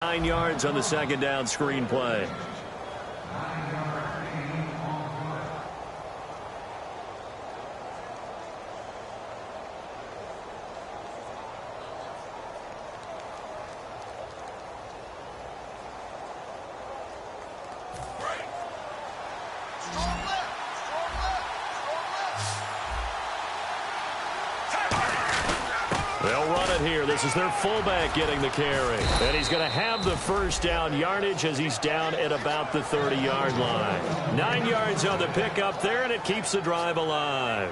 9 yards on the second down screen play. They'll run it here. This is their fullback getting the carry. And he's going to have the first down yardage as he's down at about the 30-yard line. 9 yards on the pickup there, and it keeps the drive alive.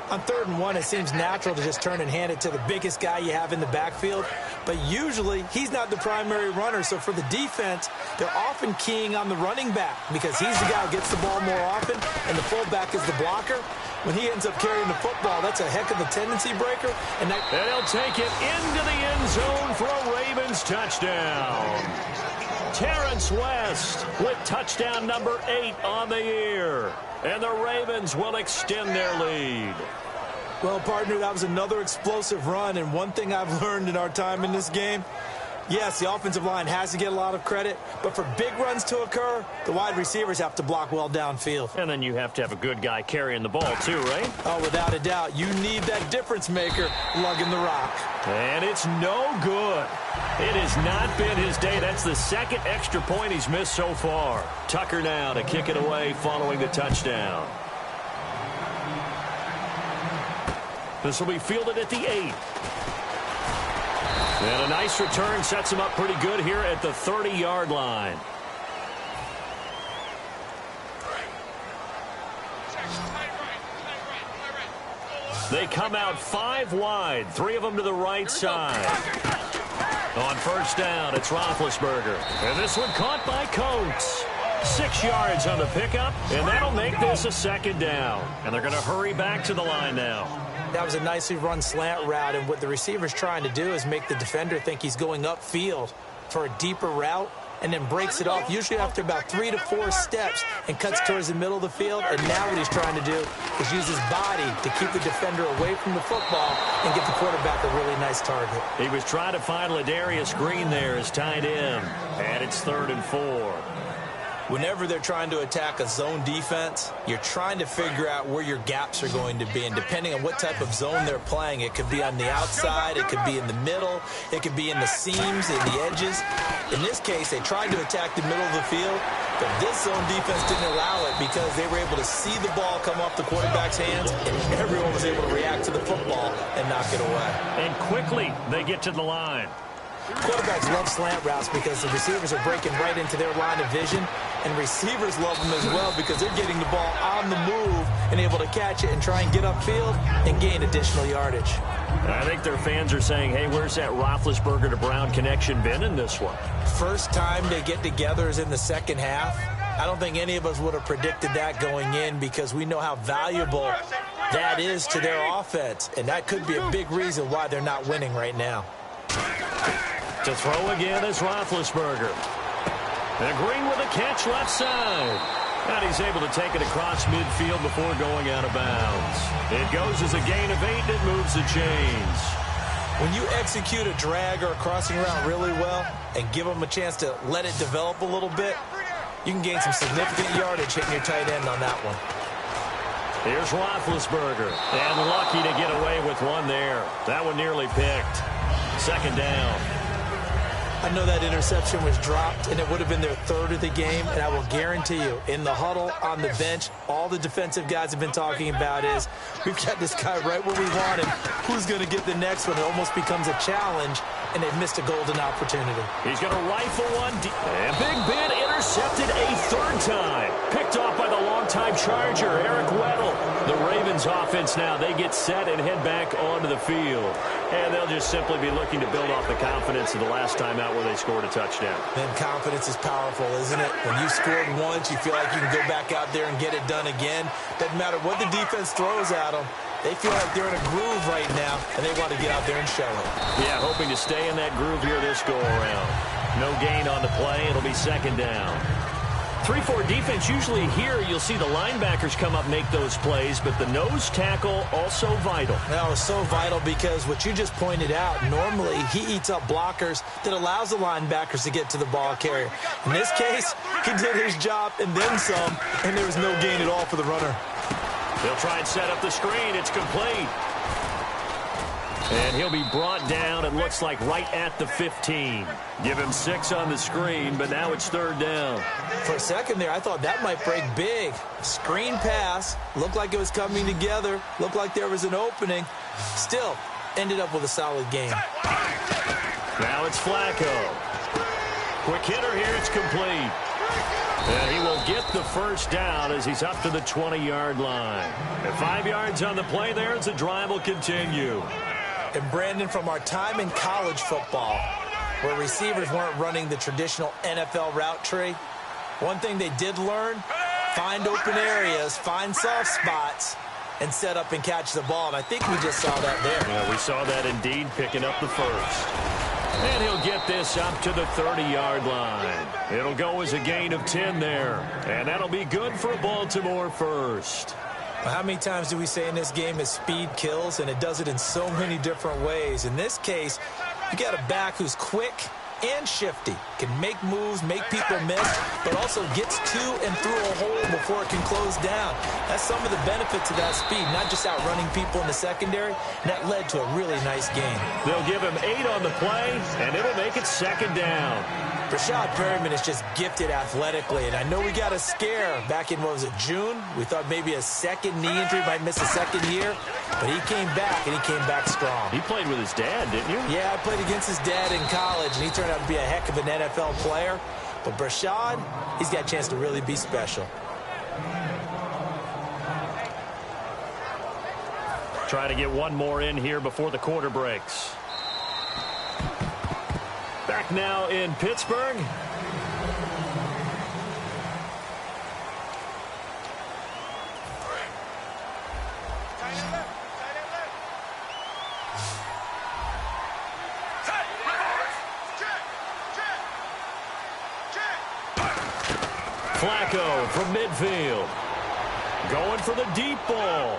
On 3rd and 1, it seems natural to just turn and hand it to the biggest guy you have in the backfield. But usually, he's not the primary runner. So for the defense, they're often keying on the running back because he's the guy who gets the ball more often, and the fullback is the blocker. When he ends up carrying the football, that's a heck of a tendency breaker. And he'll take it into the end zone for a Ravens touchdown. Terrence West with touchdown number 8 on the year. And the Ravens will extend their lead. Well, partner, that was another explosive run. And one thing I've learned in our time in this game, yes, the offensive line has to get a lot of credit, but for big runs to occur, the wide receivers have to block well downfield. And then you have to have a good guy carrying the ball too, right? Oh, without a doubt. You need that difference maker lugging the rock. And it's no good. It has not been his day. That's the second extra point he's missed so far. Tucker now to kick it away following the touchdown. This will be fielded at the 8. And a nice return sets him up pretty good here at the 30-yard line. They come out 5 wide, 3 of them to the right side. On first down, it's Roethlisberger. And this one caught by Coates. 6 yards on the pickup, and that'll make this a second down. And they're going to hurry back to the line now. That was a nicely run slant route, and what the receiver's trying to do is make the defender think he's going upfield for a deeper route, and then breaks it off, usually after about 3 to 4 steps, and cuts towards the middle of the field. And now what he's trying to do is use his body to keep the defender away from the football and give the quarterback a really nice target. He was trying to find Ladarius Green there as tight end, and it's 3rd and 4. Whenever they're trying to attack a zone defense, you're trying to figure out where your gaps are going to be. And depending on what type of zone they're playing, it could be on the outside, it could be in the middle, it could be in the seams and the edges. In this case, they tried to attack the middle of the field, but this zone defense didn't allow it because they were able to see the ball come off the quarterback's hands, and everyone was able to react to the football and knock it away. And quickly, they get to the line. Quarterbacks love slant routes because the receivers are breaking right into their line of vision, and receivers love them as well because they're getting the ball on the move and able to catch it and try and get upfield and gain additional yardage. I think their fans are saying, hey, where's that Roethlisberger to Brown connection been in this one? First time they get together is in the second half. I don't think any of us would have predicted that going in because we know how valuable that is to their offense, and that could be a big reason why they're not winning right now. To throw again is Roethlisberger. And Green with a catch left side. And he's able to take it across midfield before going out of bounds. It goes as a gain of 8, and it moves the chains. When you execute a drag or a crossing route really well and give them a chance to let it develop a little bit, you can gain some significant yardage hitting your tight end on that one. Here's Roethlisberger. And lucky to get away with one there. That one nearly picked. Second down. I know that interception was dropped, and it would have been their 3rd of the game, and I will guarantee you, in the huddle, on the bench, all the defensive guys have been talking about is, we've got this guy right where we want him. Who's going to get the next one? It almost becomes a challenge, and they've missed a golden opportunity. He's going to rifle one deep. And Big Ben intercepted a 3rd time. Picked off by the longtime Charger, Eric Weddle. The Ravens offense now, they get set and head back onto the field. And they'll just simply be looking to build off the confidence of the last time out where they scored a touchdown. Then confidence is powerful, isn't it? When you scored once, you feel like you can go back out there and get it done again. Doesn't matter what the defense throws at them. They feel like they're in a groove right now, and they want to get out there and show it. Yeah, hoping to stay in that groove here this go-around. No gain on the play. It'll be second down. 3-4 defense, usually here you'll see the linebackers come up make those plays, but the nose tackle also vital. That was so vital because what you just pointed out, normally he eats up blockers that allows the linebackers to get to the ball carrier. In this case, he did his job and then some, and there was no gain at all for the runner. They'll try and set up the screen. It's complete. And he'll be brought down, it looks like, right at the 15. Give him 6 on the screen, but now it's 3rd down. For a second there, I thought that might break big. Screen pass. Looked like it was coming together. Looked like there was an opening. Still, ended up with a solid game. Now it's Flacco. Quick hitter here. It's complete. And he will get the first down as he's up to the 20-yard line. And 5 yards on the play there as the drive will continue. And Brandon, from our time in college football, where receivers weren't running the traditional NFL route tree, one thing they did learn, find open areas, find soft spots, and set up and catch the ball. And I think we just saw that there. Yeah, we saw that indeed, picking up the first. And he'll get this up to the 30-yard line. It'll go as a gain of 10 there. And that'll be good for a Baltimore first. Well, how many times do we say in this game is speed kills, and it does it in so many different ways. In this case, you got a back who's quick and shifty, can make moves, make people miss, but also gets to and through a hole before it can close down. That's some of the benefits of that speed, not just outrunning people in the secondary. And that led to a really nice game. They'll give him 8 on the play, and it'll make it 2nd down. Rashad Perryman is just gifted athletically, and I know we got a scare back in, what was it, June? We thought maybe a second knee injury, might miss a second year, but he came back, and he came back strong. He played with his dad, didn't you? Yeah, I played against his dad in college, and he turned out to be a heck of an NFL player. But Rashad, he's got a chance to really be special. Try to get one more in here before the quarter breaks. Back now in Pittsburgh. Flacco from midfield. Going for the deep ball.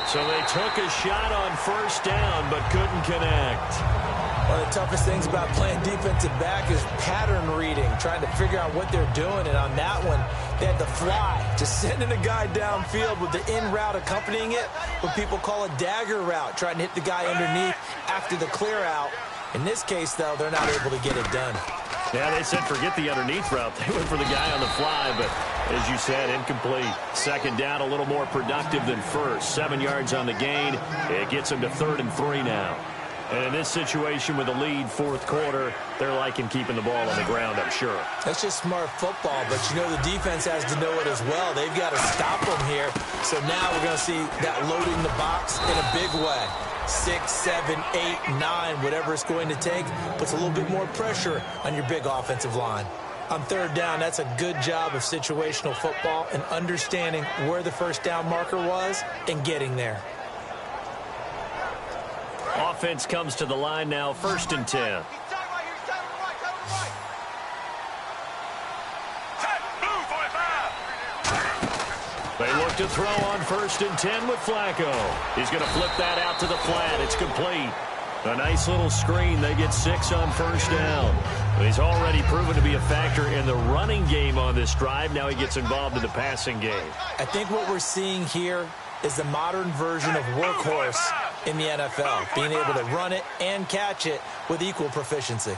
So they took a shot on first down but couldn't connect. One of the toughest things about playing defensive back is pattern reading, trying to figure out what they're doing. And on that one, they had to fly, just sending a guy downfield with the in route accompanying it, what people call a dagger route, trying to hit the guy underneath after the clear out. In this case, though, they're not able to get it done. Yeah, they said forget the underneath route. They went for the guy on the fly, but as you said, incomplete. 2nd down, a little more productive than first. 7 yards on the gain. It gets them to 3rd and 3 now. And in this situation with the lead 4th quarter, they're liking keeping the ball on the ground, I'm sure. That's just smart football, but you know the defense has to know it as well. They've got to stop them here. So now we're going to see that loading the box in a big way. 6, 7, 8, 9, whatever it's going to take, puts a little bit more pressure on your big offensive line. On 3rd down, that's a good job of situational football and understanding where the first down marker was and getting there. Offense comes to the line now, 1st and 10. They look to throw on 1st and 10 with Flacco. He's going to flip that out to the flat. It's complete. A nice little screen. They get 6 on first down. He's already proven to be a factor in the running game on this drive. Now he gets involved in the passing game. I think what we're seeing here is the modern version of workhorse in the NFL, being able to run it and catch it with equal proficiency.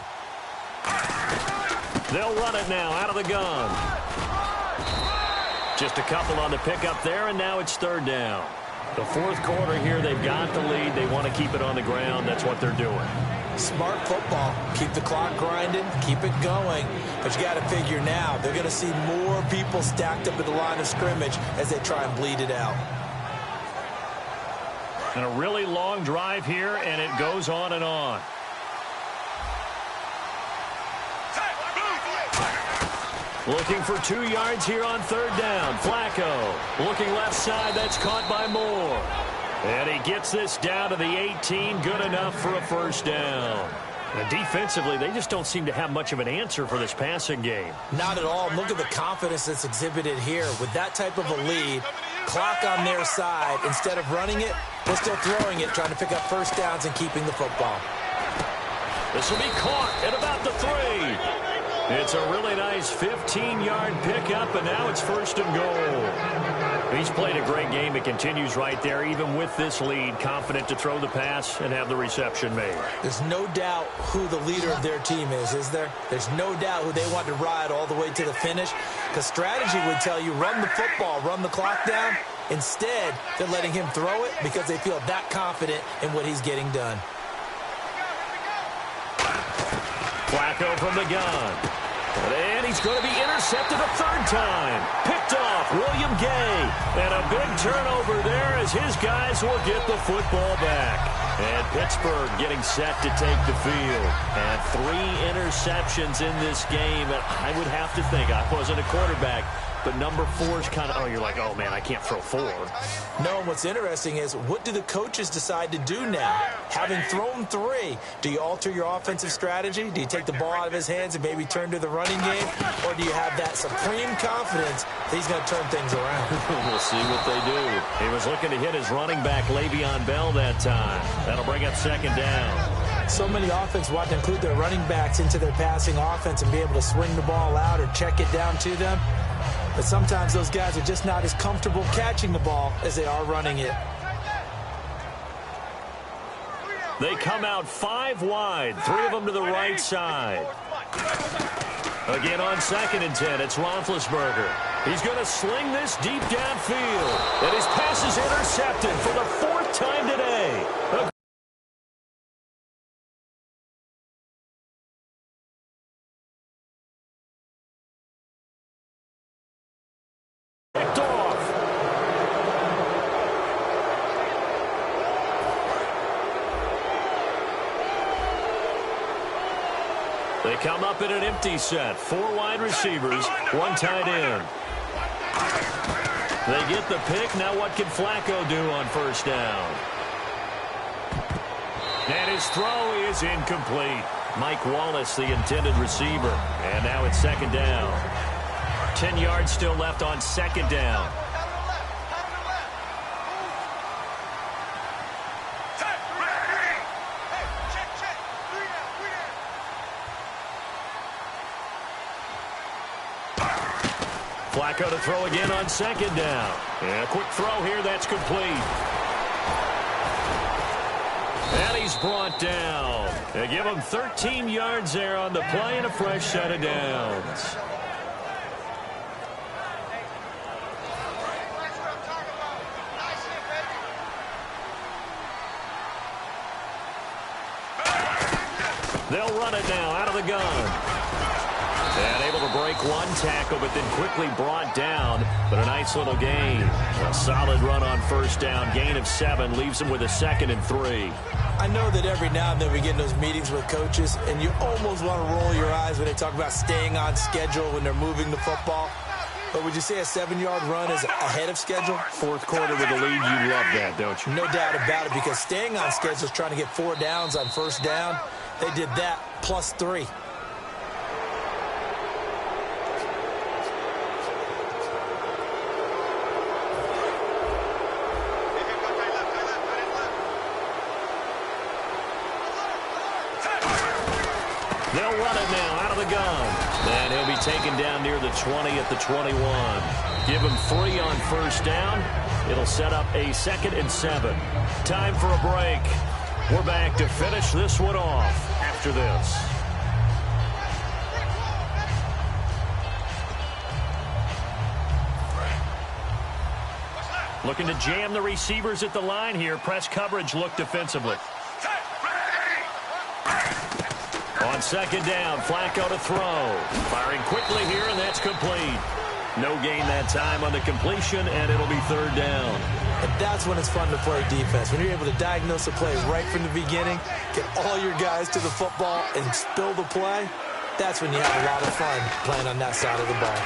They'll run it now out of the gun. Just a couple on the pickup there, and now it's 3rd down. The 4th quarter here, they've got the lead. They want to keep it on the ground. That's what they're doing. Smart football. Keep the clock grinding. Keep it going. But you got to figure now, they're going to see more people stacked up at the line of scrimmage as they try and bleed it out. And a really long drive here, and it goes on and on. Looking for 2 yards here on 3rd down. Flacco looking left side. That's caught by Moore. And he gets this down to the 18. Good enough for a first down. Defensively, they just don't seem to have much of an answer for this passing game. Not at all. Look at the confidence that's exhibited here. With that type of a lead, clock on their side, instead of running it, they're still throwing it, trying to pick up first downs and keeping the football. This will be caught at about the 3. It's a really nice 15-yard pickup, and now it's 1st and goal. He's played a great game. It continues right there, even with this lead, confident to throw the pass and have the reception made. There's no doubt who the leader of their team is there? There's no doubt who they want to ride all the way to the finish, because strategy would tell you run the football, run the clock down. Instead, they're letting him throw it because they feel that confident in what he's getting done. Flacco from the gun. And he's going to be intercepted a 3rd time. Picked off William Gay. And a big turnover there as his guys will get the football back. And Pittsburgh getting set to take the field. And 3 interceptions in this game. And I would have to think, I wasn't a quarterback, but number 4 is kind of, oh, you're like, oh, man, I can't throw 4. No, what's interesting is, what do the coaches decide to do now? Having thrown 3, do you alter your offensive strategy? Do you take the ball out of his hands and maybe turn to the running game? Or do you have that supreme confidence that he's going to turn things around? We'll see what they do. He was looking to hit his running back, Le'Veon Bell, that time. That'll bring up 2nd down. So many offenses want to include their running backs into their passing offense and be able to swing the ball out or check it down to them. But sometimes those guys are just not as comfortable catching the ball as they are running it. They come out 5 wide, 3 of them to the right side. Again on 2nd and 10, it's Roethlisberger. He's going to sling this deep downfield. And his pass is intercepted for the 4th time today. They come up in an empty set. 4 wide receivers, 1 tight end. They get the pick. Now what can Flacco do on 1st down? And his throw is incomplete. Mike Wallace, the intended receiver. And now it's 2nd down. 10 yards still left on 2nd down. Flacco to throw again on 2nd down. And a quick throw here, that's complete. And he's brought down. They give him 13 yards there on the play and a fresh set of downs. They'll run it now out of the gun. And able to break 1 tackle, but then quickly brought down. But a nice little gain. A solid run on 1st down. Gain of 7 leaves them with a 2nd and 3. I know that every now and then we get in those meetings with coaches, and you almost want to roll your eyes when they talk about staying on schedule when they're moving the football. But would you say a 7-yard run is ahead of schedule? 4th quarter with a lead, you love that, don't you? No doubt about it, because staying on schedule is trying to get 4 downs on 1st down. They did that plus 3. They'll run it now out of the gun. And he'll be taken down near the 20 at the 21. Give him 3 on 1st down. It'll set up a 2nd and 7. Time for a break. We're back to finish this one off after this. Looking to jam the receivers at the line here. Press coverage look defensively. On 2nd down, Flacco to throw. Firing quickly here, and that's complete. No gain that time on the completion, and it'll be 3rd down. And that's when it's fun to play defense. When you're able to diagnose a play right from the beginning, get all your guys to the football, and spill the play, that's when you have a lot of fun playing on that side of the ball.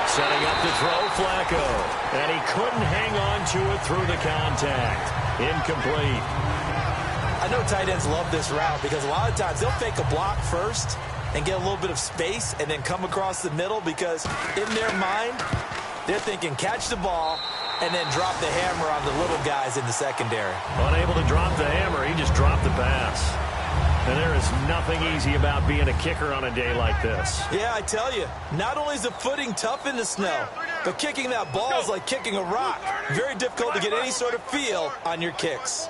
Setting up to throw, Flacco. And he couldn't hang on to it through the contact. Incomplete. I I know tight ends love this route because a lot of times they'll fake a block first and get a little bit of space and then come across the middle because in their mind, they're thinking catch the ball and then drop the hammer on the little guys in the secondary. Unable to drop the hammer, he just dropped the pass. And there is nothing easy about being a kicker on a day like this. Yeah, I tell you, not only is the footing tough in the snow, but kicking that ball is like kicking a rock. Very difficult to get any sort of feel on your kicks.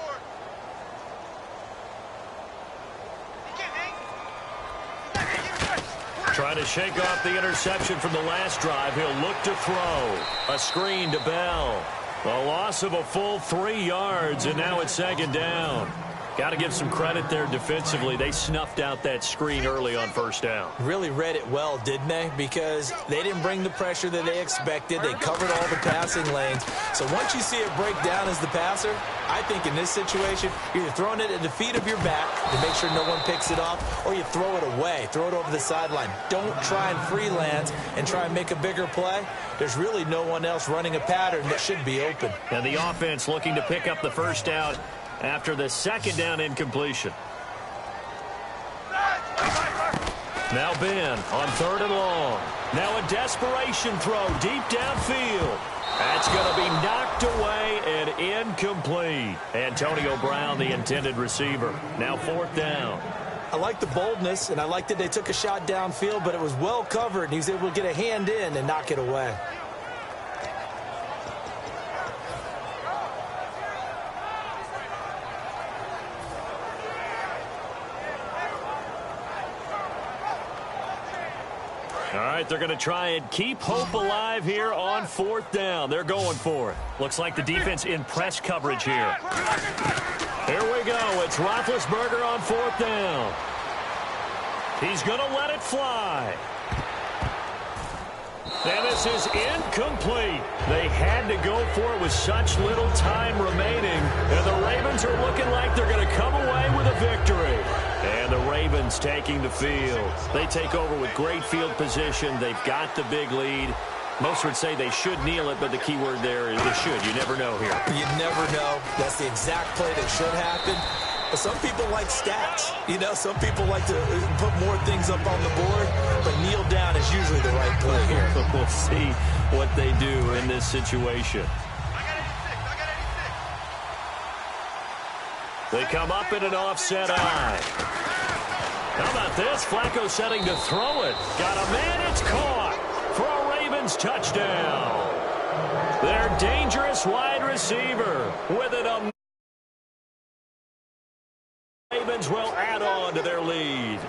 Trying to shake off the interception from the last drive. He'll look to throw. A screen to Bell. A loss of a full 3 yards, and now it's second down. Got to give some credit there defensively. They snuffed out that screen early on first down. Really read it well, didn't they? Because they didn't bring the pressure that they expected. They covered all the passing lanes. So once you see it break down as the passer, I think in this situation, you're either throwing it at the feet of your back to make sure no one picks it off, or you throw it away. Throw it over the sideline. Don't try and freelance and try and make a bigger play. There's really no one else running a pattern that should be open. And the offense looking to pick up the first down after the second down incompletion. Now Ben on 3rd and long. Now a desperation throw deep downfield. That's going to be knocked away and incomplete. Antonio Brown, the intended receiver. Now 4th down. I like the boldness, and I like that they took a shot downfield, but it was well covered, and he was able to get a hand in and knock it away. All right, they're going to try and keep hope alive here on 4th down. They're going for it. Looks like the defense in press coverage here. Here we go. It's Roethlisberger on 4th down. He's going to let it fly. And this is incomplete. They had to go for it with such little time remaining. And the Ravens are looking like they're going to come away with a victory. And the Ravens taking the field. They take over with great field position. They've got the big lead. Most would say they should kneel it, but the key word there is they should. You never know here. You never know. That's the exact play that should happen. But some people like stats. You know, some people like to put more things up on the board, but kneel down is usually the right play here. We'll see what they do in this situation. They come up in an offset eye. How about this? Flacco setting to throw it. Got a man, it's caught for a Ravens touchdown. Their dangerous wide receiver with it. Ravens will add on to their lead.